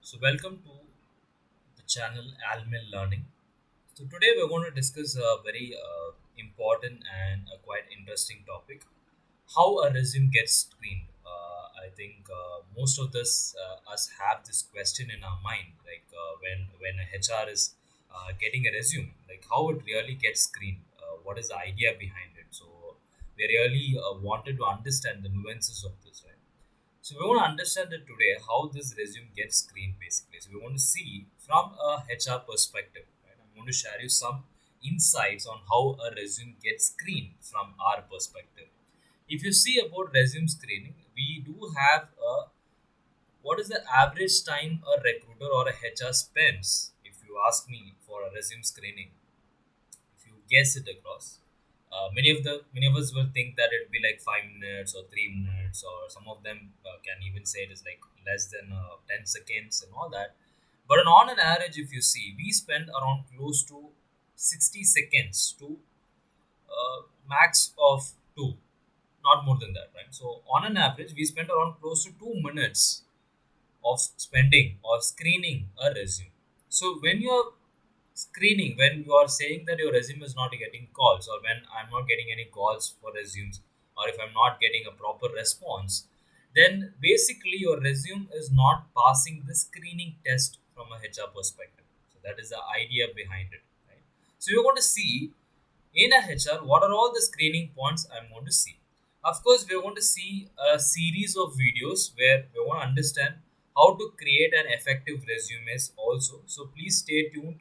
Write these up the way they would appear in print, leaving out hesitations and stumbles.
So, welcome to the channel Almil Learning. So, today we're going to discuss a very important and a quite interesting topic: how a resume gets screened. I think most of us have this question in our mind, like when a HR is getting a resume, like how it really gets screened. What is the idea behind it? So, we really wanted to understand the nuances of this, right? So we want to understand it today how this resume gets screened basically. So we want to see from a HR perspective. Right? I'm going to share you some insights on how a resume gets screened from our perspective. If you see about resume screening, we do have a what is the average time a recruiter or a HR spends, if you ask me, for a resume screening. If you guess it across, many of us will think that it'd be like 5 minutes or 3 minutes, or some of them can even say it is like less than 10 seconds and all that. But on an average, if you see, we spend around close to 60 seconds to max of 2, not more than that, right? So on an average, we spend around close to 2 minutes of spending or screening a resume. So when you're screening, when you are saying that your resume is not getting calls, or when I'm not getting any calls for resumes, or if I'm not getting a proper response, then basically your resume is not passing the screening test from a HR perspective. So that is the idea behind it, right? So you're going to see in a HR what are all the screening points I'm going to see. Of course, we're going to see a series of videos where we want to understand how to create an effective resumes also. So please stay tuned.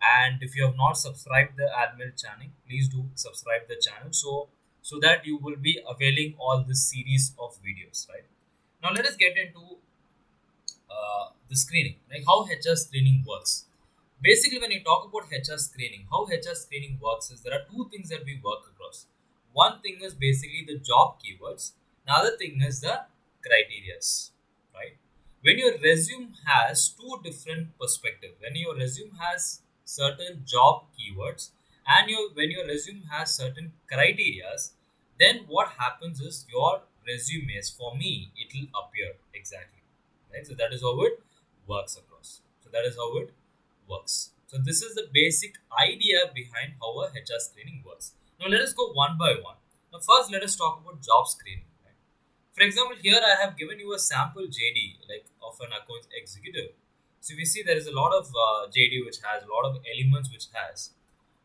And if you have not subscribed the admin channel, please do subscribe the channel so that you will be availing all this series of videos, right? Now let us get into the screening, like how HR screening works. Basically, when you talk about HR screening, how HR screening works is there are two things that we work across. One thing is basically the job keywords. Another thing is the criterias, right? When your resume has two different perspectives, when your resume has certain job keywords and when your resume has certain criterias, then what happens is your resumes, for me, it will appear exactly, right? So that is how it works across. So that is how it works. So this is the basic idea behind how a HR screening works. Now let us go one by one. Now first let us talk about job screening. Right? For example, here I have given you a sample JD like of an account executive. So if you see there is a lot of JD which has a lot of elements which has.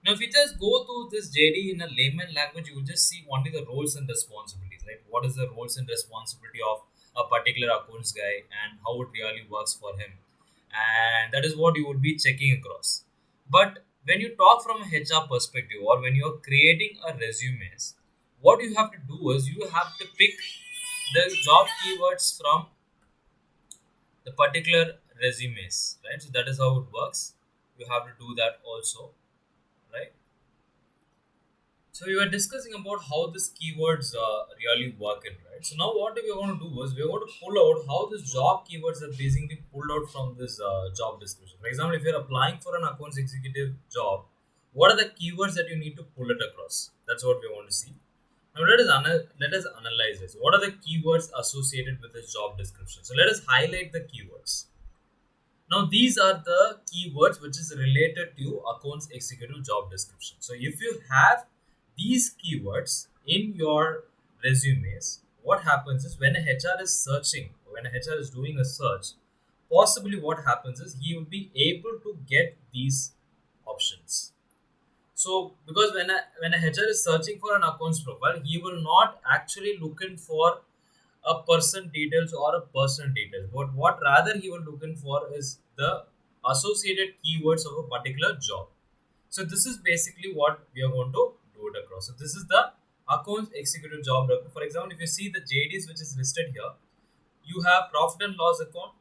Now if you just go to this JD in a layman language, you will just see only the roles and responsibilities. Right? What is the roles and responsibility of a particular accounts guy and how it really works for him, and that is what you would be checking across. But when you talk from a HR perspective, or when you're creating a resumes, what you have to do is you have to pick the job keywords from the particular resumes, right? So that is how it works. You have to do that also, right? So we were discussing about how these keywords really work in, right? So now what we are going to do is we are going to pull out how these job keywords are basically pulled out from this job description. For example, if you're applying for an accounts executive job, what are the keywords that you need to pull it across? That's what we want to see. Now let us analyze this. What are the keywords associated with this job description? So let us highlight the keywords. Now these are the keywords which is related to accounts executive job description. So if you have these keywords in your resumes, what happens is when a HR is searching, when a HR is doing a search, possibly what happens is he will be able to get these options. So because when a HR is searching for an accounts profile, he will not actually looking for a person details or a person details. But what rather he will looking for is the associated keywords of a particular job. So this is basically what we are going to do it across. So this is the accounts executive job. For example, if you see the JDs which is listed here, you have profit and loss account,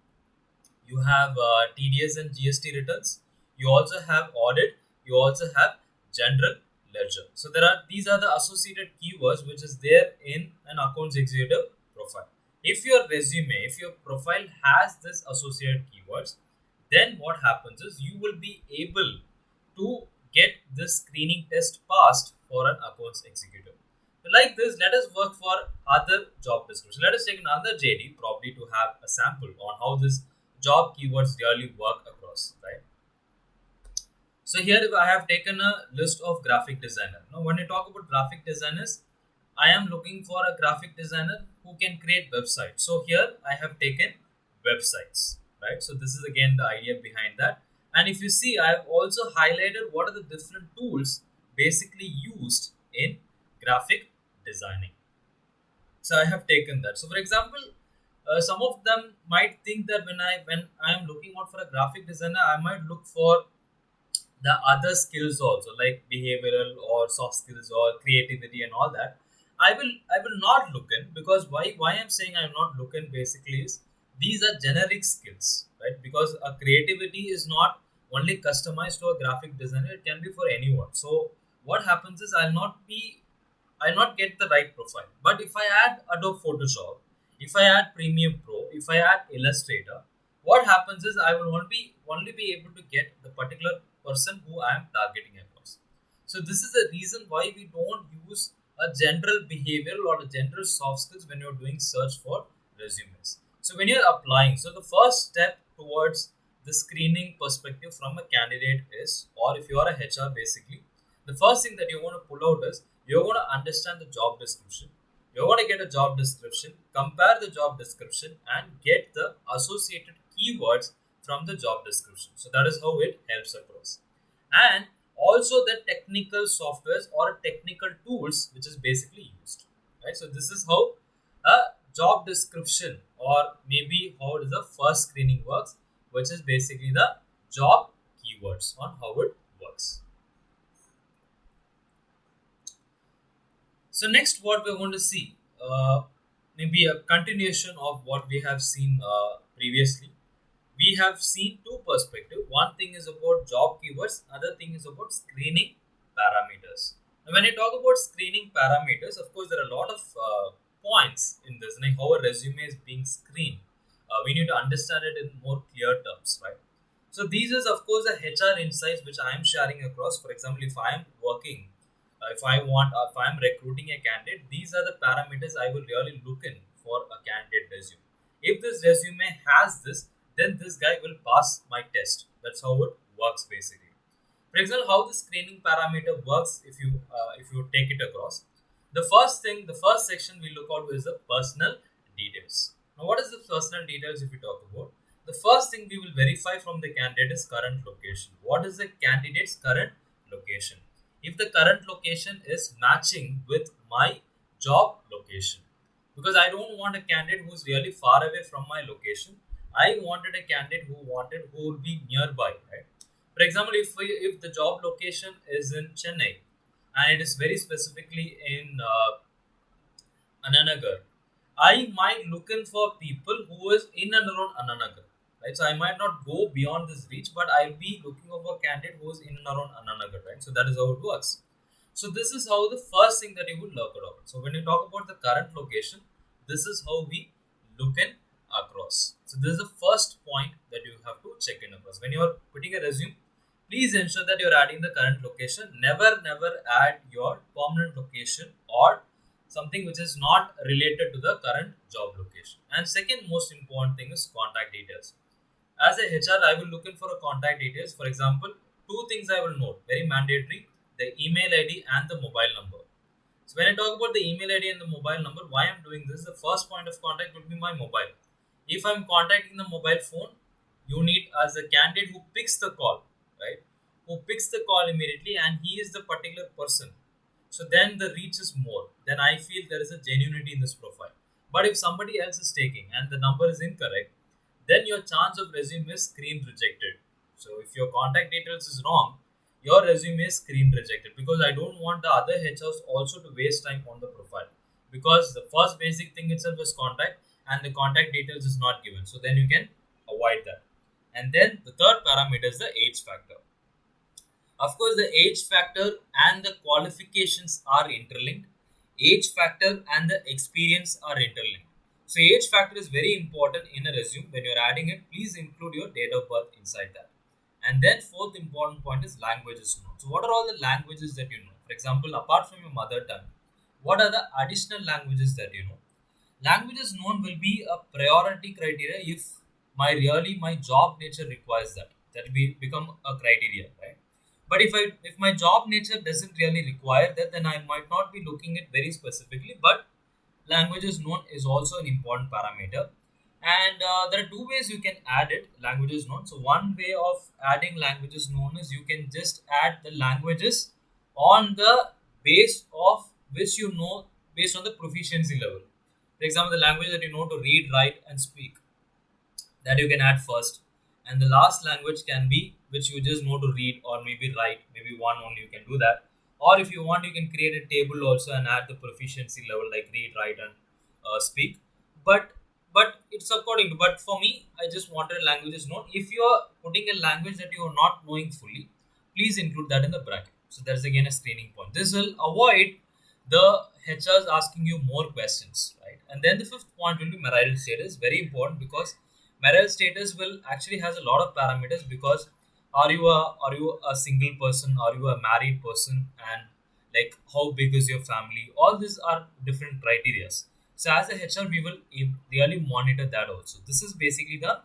you have TDS and GST returns, you also have audit, you also have general ledger. So there are these are the associated keywords which is there in an accounts executive profile. If your resume, if your profile has this associated keywords, then what happens is you will be able to get this screening test passed for an accounts executive. Like this, let us work for other job description. Let us take another JD probably to have a sample on how this job keywords really work across, right? So here I have taken a list of graphic designer. Now when I talk about graphic designers, I am looking for a graphic designer who can create websites. So here I have taken websites, right? So this is again the idea behind that. And if you see, I have also highlighted what are the different tools basically used in graphic designing. So I have taken that. So for example, some of them might think that when I am looking out for a graphic designer, I might look for the other skills also, like behavioral or soft skills or creativity and all that. I will not look in, because why I'm saying I'm not looking basically is these are generic skills, right? Because a creativity is not only customized to a graphic designer, it can be for anyone. So what happens is I'll not get the right profile. But if I add Adobe Photoshop, if I add Premiere Pro, if I add Illustrator, what happens is I will only be able to get the particular person who I am targeting across. So this is the reason why we don't use a general behavioral or a general soft skills when you're doing search for resumes. So when you're applying, so the first step towards the screening perspective from a candidate is, or if you are a HR basically, the first thing that you want to pull out is you're going to understand the job description. You're going to get a job description, compare the job description, and get the associated keywords from the job description. So that is how it helps across. And also the technical softwares or technical tools which is basically used. Right. So this is how a job description, or maybe how it is the first screening works, which is basically the job keywords on how it works. So next, what we're going to see, maybe a continuation of what we have seen previously. We have seen two perspectives. One thing is about job keywords. Other thing is about screening parameters. Now, when I talk about screening parameters, of course, there are a lot of points in this, like how a resume is being screened. We need to understand it in more clear terms, right? So these is of course a HR insights which I am sharing across. For example, if I am working, if I am recruiting a candidate, these are the parameters I will really look in for a candidate resume. If this resume has this, then this guy will pass my test. That's how it works basically. For example, how the screening parameter works, if you take it across. The first section we look out is the personal details. Now, what is the personal details if we talk about? The first thing we will verify from the candidate is current location. What is the candidate's current location? If the current location is matching with my job location, because I don't want a candidate who's really far away from my location. I wanted a candidate who would be nearby, right? For example, if the job location is in Chennai and it is very specifically in Ananagar, I might look in for people who is in and around Ananagar, right? So I might not go beyond this reach, but I'll be looking for a candidate who is in and around Ananagar, right? So that is how it works. So this is how the first thing that you would look at. So when you talk about the current location, this is how we look in across. So this is the first point that you have to check in across. When you are putting a resume, please ensure that you are adding the current location. Never add your permanent location or something which is not related to the current job location. And second most important thing is contact details. As a HR, I will look in for a contact details. For example, two things I will note, very mandatory: the email ID and the mobile number. So when I talk about the email ID and the mobile number, why I'm doing this, the first point of contact will be my mobile. If I'm contacting the mobile phone, you need as a candidate who picks the call, right? Who picks the call immediately and he is the particular person. So then the reach is more. Then I feel there is a genuinity in this profile. But if somebody else is taking and the number is incorrect, then your chance of resume is screen rejected. So if your contact details is wrong, your resume is screen rejected, because I don't want the other HRs also to waste time on the profile, because the first basic thing itself is contact and the contact details is not given. So then you can avoid that. And then the third parameter is the age factor. Of course, the age factor and the qualifications are interlinked. Age factor and the experience are interlinked. So age factor is very important in a resume. When you're adding it, please include your date of birth inside that. And then fourth important point is languages known. So what are all the languages that you know? For example, apart from your mother tongue, what are the additional languages that you know? Languages known will be a priority criteria if my job nature requires that we become a criteria, right? But if my job nature doesn't really require that, then I might not be looking at very specifically. But languages known is also an important parameter, and there are two ways you can add it, languages known. So one way of adding languages known is you can just add the languages on the base of which you know, based on the proficiency level. For example, the language that you know to read, write, and speak, that you can add first, and the last language can be which you just know to read or maybe write, maybe one only you can do that. Or if you want, you can create a table also and add the proficiency level like read, write, and speak. But but it's according to, but for me, I just wanted languages known. If you are putting a language that you are not knowing fully, please include that in the bracket. So that's again a screening point. This will avoid the HRs asking you more questions, right? And then the fifth point will be marital status. Very important, because marital status will actually has a lot of parameters. Because are you a single person? Are you a married person? And like how big is your family? All these are different criterias. So as a HR, we will really monitor that also. This is basically the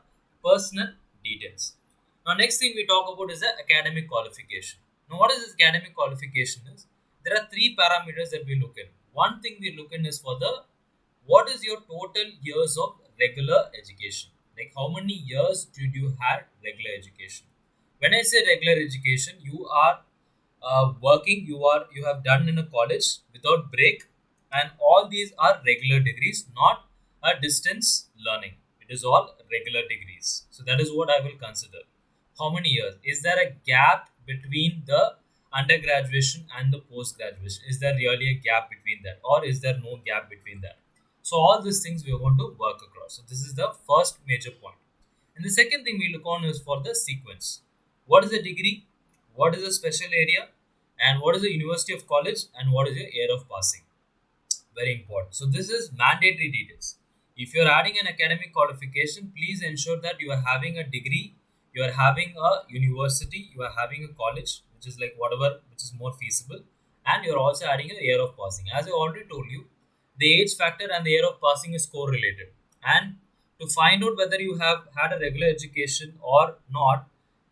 personal details. Now, next thing we talk about is the academic qualification. Now, what is this academic qualification is? There are three parameters that we look at. One thing we look in is for the what is your total years of regular education? Like how many years did you had regular education? When I say regular education, you are working. You have done in a college without break, and all these are regular degrees, not a distance learning. It is all regular degrees. So that is what I will consider. How many years? Is there a gap between the undergraduation and the post graduation? Is there really a gap between that, or is there no gap between that? So all these things we are going to work across. So this is the first major point. And the second thing we look on is for the sequence. What is the degree? What is the special area? And what is the university of college? And what is your year of passing? Very important. So this is mandatory details. If you're adding an academic qualification, please ensure that you are having a degree, you are having a university, you are having a college, which is like whatever which is more feasible, and you're also adding a year of passing. As I already told you, the age factor and the year of passing is correlated. And to find out whether you have had a regular education or not,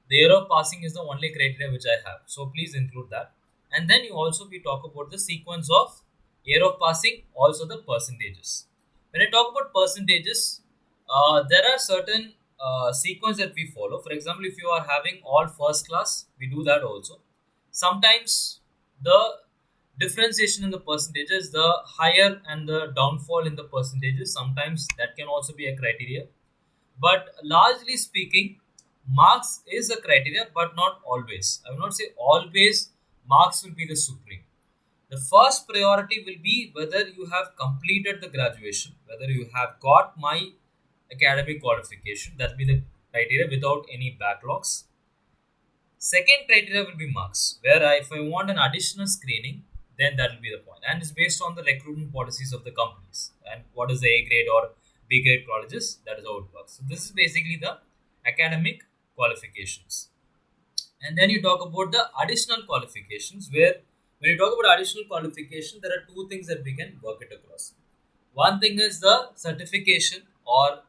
the year of passing is the only criteria which I have. So please include that. And then you also we talk about the sequence of year of passing, also the percentages. When I talk about percentages, there are certain sequence that we follow. For example, if you are having all first class, we do that also. Sometimes the differentiation in the percentages, the higher and the downfall in the percentages, sometimes that can also be a criteria. But largely speaking, marks is a criteria, but not always. I will not say always marks will be the supreme. The first priority will be whether you have completed the graduation, whether you have got my academic qualification. That will be the criteria without any backlogs. Second criteria will be marks, where if I want an additional screening, then that will be the point. And it's based on the recruitment policies of the companies and what is the A grade or B grade colleges. That is how it works. So this is basically the academic qualifications. And then you talk about the additional qualifications, where when you talk about additional qualification, there are two things that we can work it across. One thing is the certification, or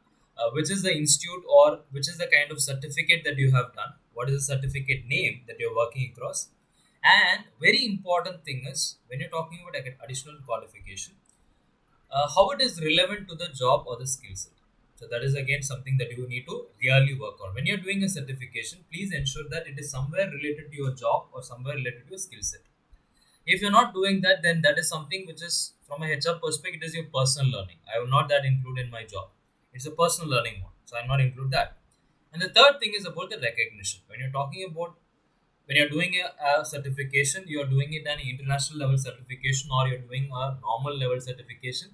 which is the institute or which is the kind of certificate that you have done. What is the certificate name that you're working across? And very important thing is when you're talking about additional qualification, how it is relevant to the job or the skill set. So that is again something that you need to really work on. When you're doing a certification, please ensure that it is somewhere related to your job or somewhere related to your skill set. If you're not doing that, then that is something which is from a HR perspective, it is your personal learning. I will not that include in my job. It's a personal learning one, so I'm not include that. And the third thing is about the recognition. When you're talking about when you're doing a certification, you're doing it an international level certification or you're doing a normal level certification,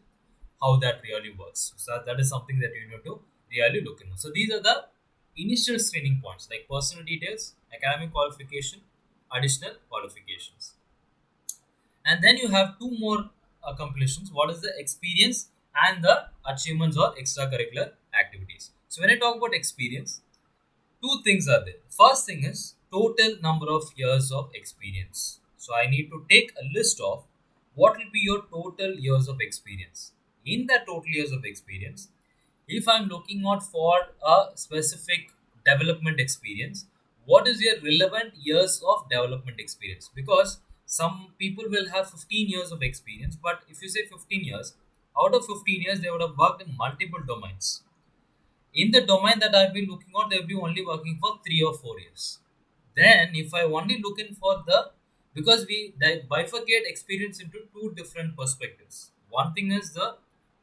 how that really works. So that is something that you need to really look into. So these are the initial screening points like personal details, academic qualification, additional qualifications. And then you have two more accomplishments. What is the experience and the achievements or extracurricular activities? So when I talk about experience, two things are there. First thing is total number of years of experience. So I need to take a list of what will be your total years of experience. In that total years of experience, If I'm looking out for a specific development experience, what is your relevant years of development experience? Because some people will have 15 years of experience, but if you say 15 years, out of 15 years they would have worked in multiple domains. In the domain that I'll be looking at, they'll be only working for 3 or 4 years. Then, if I only looking for the, because we bifurcate experience into two different perspectives. One thing is the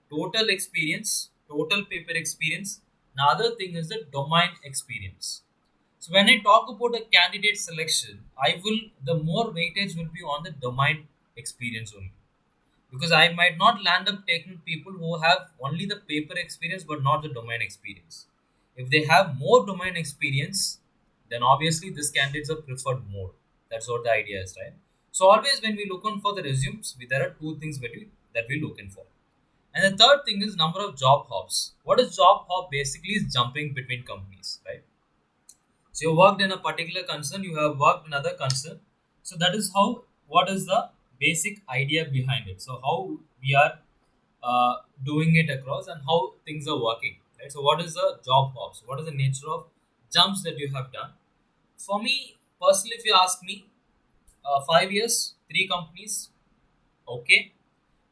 total experience, total paper experience. Another thing is the domain experience. So when I talk about a candidate selection, I will the more weightage will be on the domain experience only, because I might not land up taking people who have only the paper experience but not the domain experience. If they have more domain experience, then obviously these candidates are preferred more. That's what the idea is, right? So always when we look on for the resumes, there are two things that we looking for. And the third thing is number of job hops. What is job hop? Basically is jumping between companies, right? So you worked in a particular concern, you have worked in another concern. So that is how, what is the basic idea behind it. So how we are doing it across and how things are working, right? So what is the job hops? What is the nature of jumps that you have done? For me personally, if you ask me, 5 years, three companies, okay.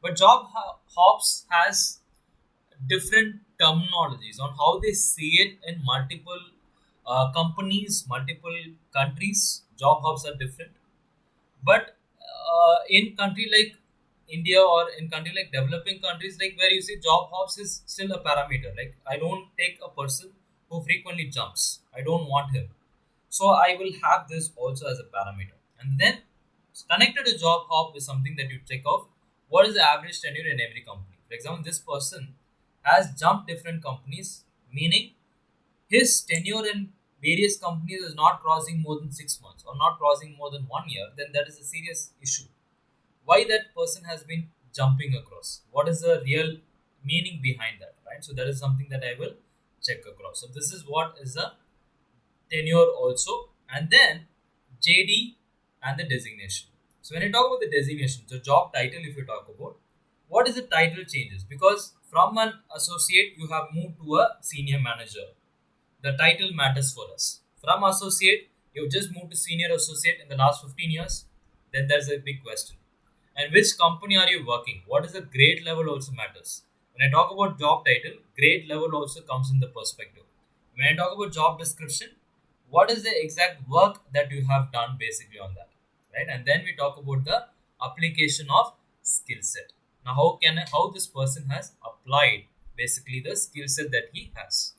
But hops has different terminologies on how they see it in multiple companies, multiple countries. Job hops are different, but in country like India or in country like developing countries, like where you see job hops is still a parameter. Like I don't take a person who frequently jumps. I don't want him. So I will have this also as a parameter. And then connected to job hop is something that you check off. What is the average tenure in every company? For example, this person has jumped different companies, meaning his tenure in various companies is not crossing more than 6 months or not crossing more than 1 year, then that is a serious issue. Why that person has been jumping across? What is the real meaning behind that, right? So that is something that I will check across. So this is what is the tenure also, and then JD and the designation. So when I talk about the designation, so job title, if you talk about, what is the title changes? Because from an associate you have moved to a senior manager, the title matters for us. From associate, you've just moved to senior associate in the last 15 years, then there's a big question. And which company are you working? What is the grade level also matters. When I talk about job title, grade level also comes in the perspective. When I talk about job description, what is the exact work that you have done basically on that, right? And then we talk about the application of skill set. Now, how this person has applied basically the skill set that he has.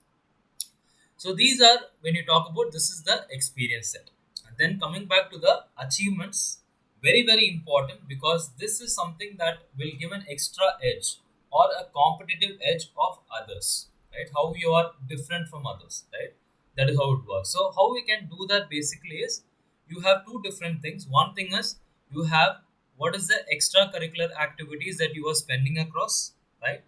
So these are, when you talk about, this is the experience set. And then coming back to the achievements, very important, because this is something that will give an extra edge or a competitive edge of others, right? How you are different from others, right? That is how it works. So how we can do that basically is, you have two different things. One thing is you have what is the extracurricular activities that you are spending across, right?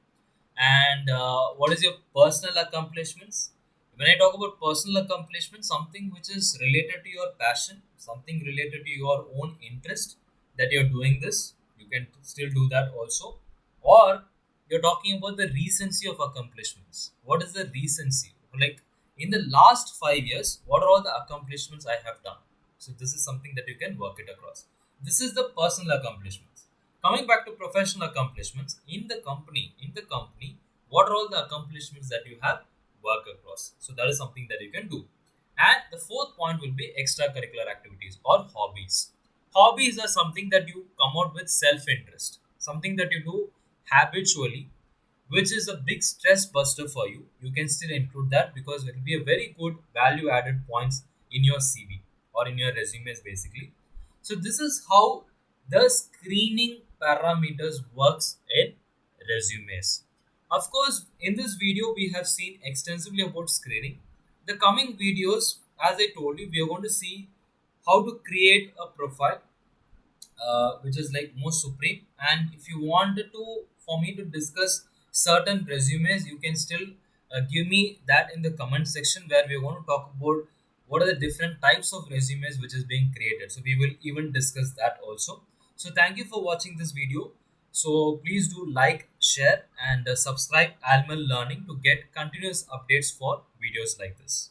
And what is your personal accomplishments? When I talk about personal accomplishments, something which is related to your passion, something related to your own interest, that you're doing this, you can still do that also. Or you're talking about the recency of accomplishments. What is the recency? Like in the last 5 years, what are all the accomplishments I have done? So this is something that you can work it across. This is the personal accomplishments. Coming back to professional accomplishments, in the company, what are all the accomplishments that you have worked across? So that is something that you can do. And the fourth point will be extracurricular activities or hobbies. Hobbies are something that you come out with self-interest, something that you do habitually, which is a big stress buster for you. You can still include that because it will be a very good value added points in your CV or in your resumes basically. So this is how the screening parameters works in resumes. Of course, in this video we have seen extensively about screening. The coming videos, as I told you, we are going to see how to create a profile, which is like most supreme. And if you wanted to, for me to discuss certain resumes, you can still give me that in the comment section, where we're going to talk about what are the different types of resumes which is being created. So we will even discuss that also. So thank you for watching this video. So please do like, share, and subscribe Almel Learning to get continuous updates for videos like this.